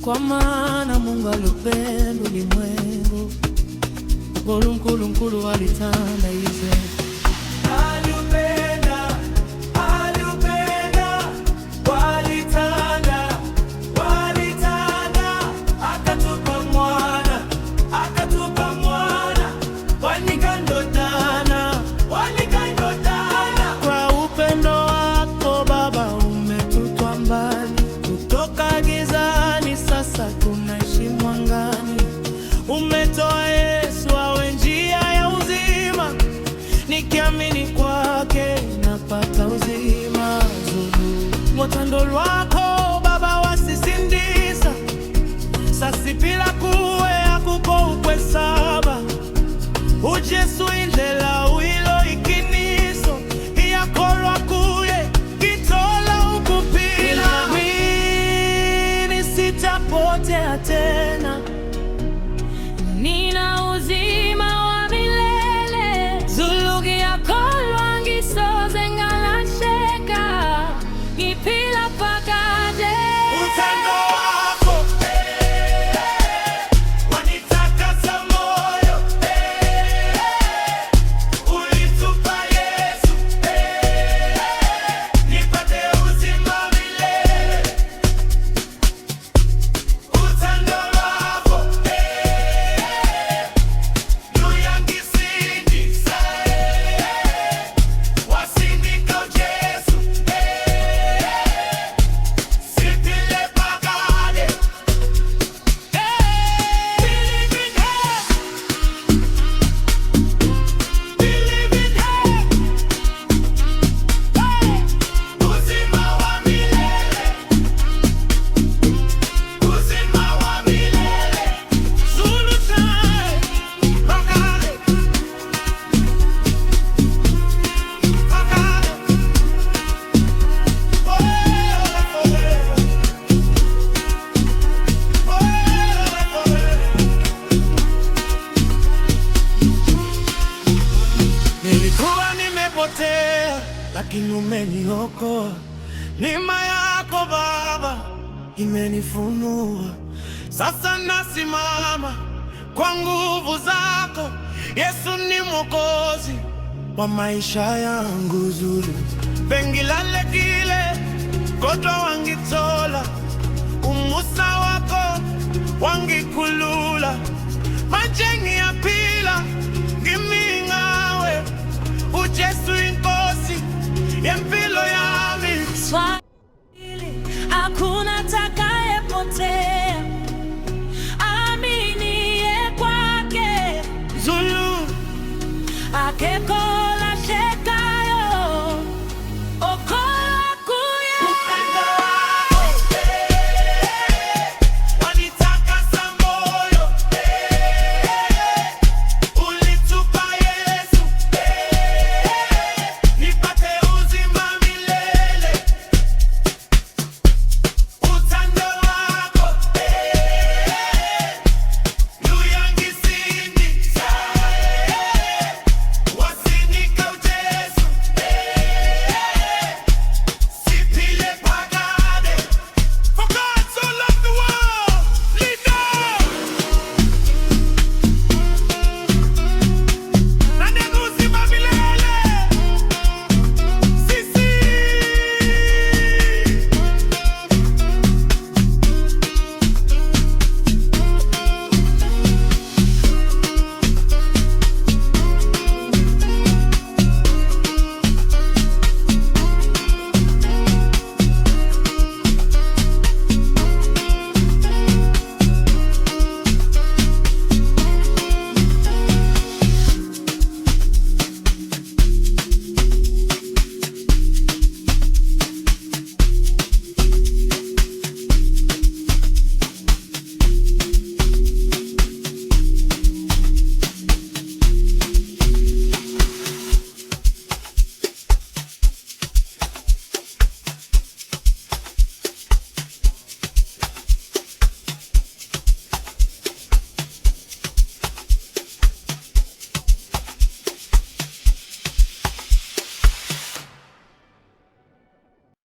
Kwa maana Mungu alipenda ulimwengu, Nkulu alitanda Israeli. Umetoa Yesu awe njia ya uzima, nikiamini kwake napata uzima. Mwatando lwako Baba wasisindisa, sasipila kuwe akuko ukwesaba. Ujesu indlela uilo ikiniso, iyakolwa kuye kitola ukupila. Mimi sitapotea tena, nina uzima wa milele. Zulugi yako lwangisoze ngalasheka, ipila pakade. Utando wako wanitakasa moyo, ulitupa Yesu nipate uzima wa milele. Utando wako nilikuwa nimepotea, lakini umeniokoa. Neema yako Baba imenifunua, sasa nasimama kwa nguvu zako. Yesu ni Mwokozi wa maisha yangu. Zulu pengilale kile kodwa wangitola, umusa wako wangikulula. Majengi